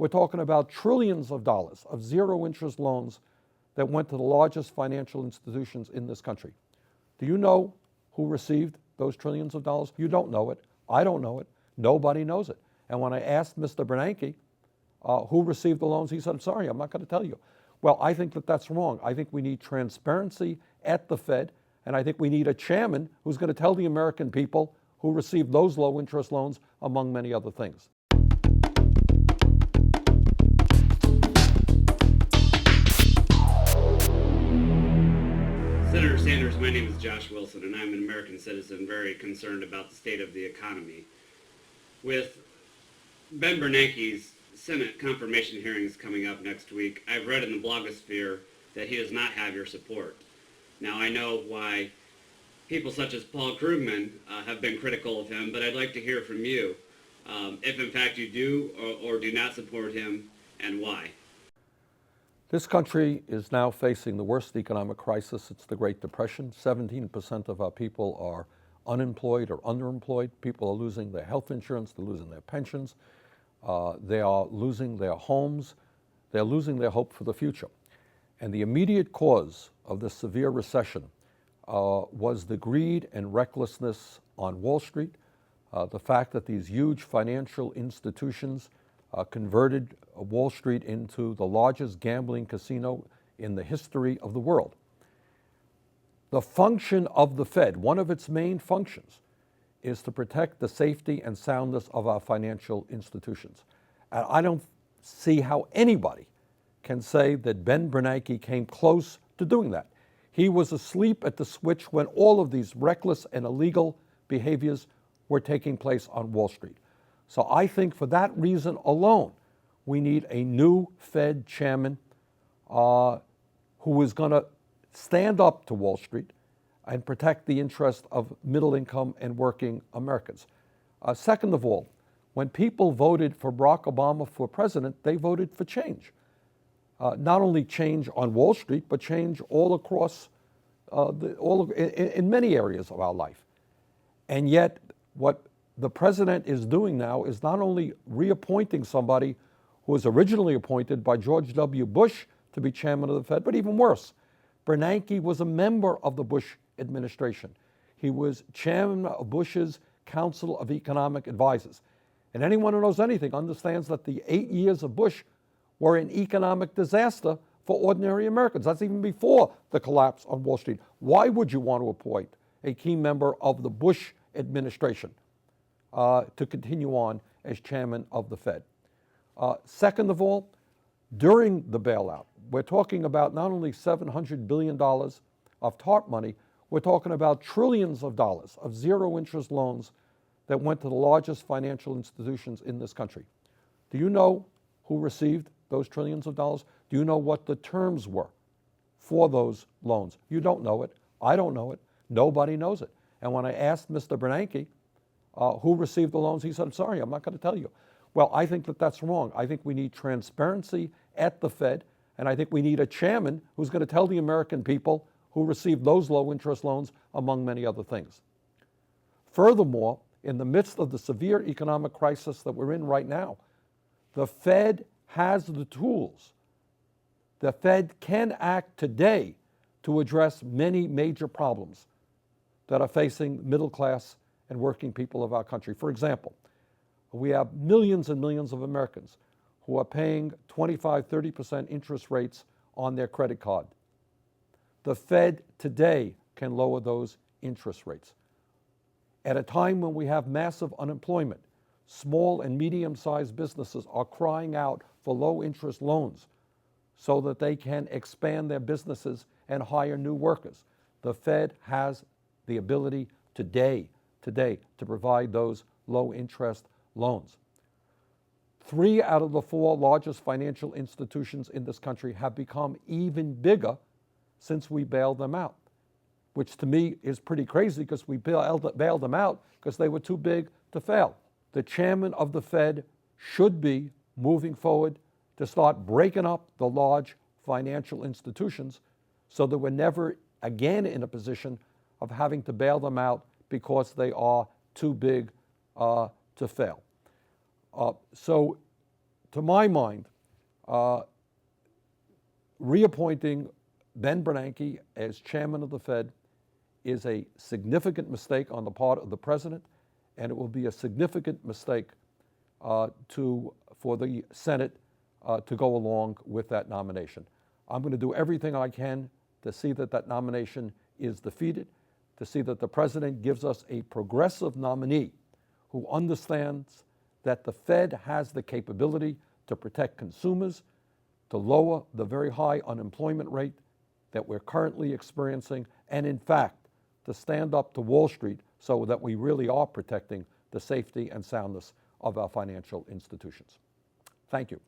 We're talking about trillions of dollars of zero interest loans that went to the largest financial institutions in this country. Do you know who received those trillions of dollars? You don't know it. I don't know it. Nobody knows it. And when I asked Mr. Bernanke who received the loans, he said, I'm sorry, I'm not going to tell you. Well, I think that that's wrong. I think we need transparency at the Fed, and I think we need a chairman who's going to tell the American people who received those low interest loans, among many other things. Senator Sanders, my name is Josh Wilson, and I'm an American citizen very concerned about the state of the economy. With Ben Bernanke's Senate confirmation hearings coming up next week, I've read in the blogosphere that he does not have your support. Now, I know why people such as Paul Krugman have been critical of him, but I'd like to hear from you if in fact you do or do not support him, and why. This country is now facing the worst economic crisis since the Great Depression. 17% of our people are unemployed or underemployed. People are losing their health insurance, they're losing their pensions, they are losing their homes, they're losing their hope for the future. And the immediate cause of this severe recession was the greed and recklessness on Wall Street, the fact that these huge financial institutions converted Wall Street into the largest gambling casino in the history of the world. The function of the Fed, one of its main functions, is to protect the safety and soundness of our financial institutions. And I don't see how anybody can say that Ben Bernanke came close to doing that. He was asleep at the switch when all of these reckless and illegal behaviors were taking place on Wall Street. So I think for that reason alone, we need a new Fed chairman who is going to stand up to Wall Street and protect the interest of middle income and working Americans. Second of all, when people voted for Barack Obama for president, they voted for change. Not only change on Wall Street, but change all across, in many areas of our life. And yet, what the president is doing now is not only reappointing somebody who was originally appointed by George W. Bush to be chairman of the Fed, but even worse, Bernanke was a member of the Bush administration. He was chairman of Bush's Council of Economic Advisors. And anyone who knows anything understands that the 8 years of Bush were an economic disaster for ordinary Americans. That's even before the collapse on Wall Street. Why would you want to appoint a key member of the Bush administration to continue on as chairman of the Fed? Second of all, during the bailout, we're talking about not only $700 billion of TARP money, we're talking about trillions of dollars of zero interest loans that went to the largest financial institutions in this country. Do you know who received those trillions of dollars? Do you know what the terms were for those loans? You don't know it. I don't know it. Nobody knows it. And when I asked Mr. Bernanke who received the loans, he said, I'm sorry, I'm not going to tell you. Well, I think that that's wrong. I think we need transparency at the Fed, and I think we need a chairman who's going to tell the American people who received those low interest loans, among many other things. Furthermore, in the midst of the severe economic crisis that we're in right now, the Fed has the tools. The Fed can act today to address many major problems that are facing middle class and working people of our country. For example, we have millions and millions of Americans who are paying 25, 30% interest rates on their credit card. The Fed today can lower those interest rates. At a time when we have massive unemployment, small and medium-sized businesses are crying out for low-interest loans so that they can expand their businesses and hire new workers. The Fed has the ability today to provide those low-interest loans. 3 out of the 4 largest financial institutions in this country have become even bigger since we bailed them out, which to me is pretty crazy because we bailed them out because they were too big to fail. The chairman of the Fed should be moving forward to start breaking up the large financial institutions so that we're never again in a position of having to bail them out because they are too big to fail. So to my mind, reappointing Ben Bernanke as chairman of the Fed is a significant mistake on the part of the president, and it will be a significant mistake for the Senate to go along with that nomination. I'm going to do everything I can to see that that nomination is defeated, to see that the president gives us a progressive nominee who understands that the Fed has the capability to protect consumers, to lower the very high unemployment rate that we're currently experiencing, and in fact, to stand up to Wall Street so that we really are protecting the safety and soundness of our financial institutions. Thank you.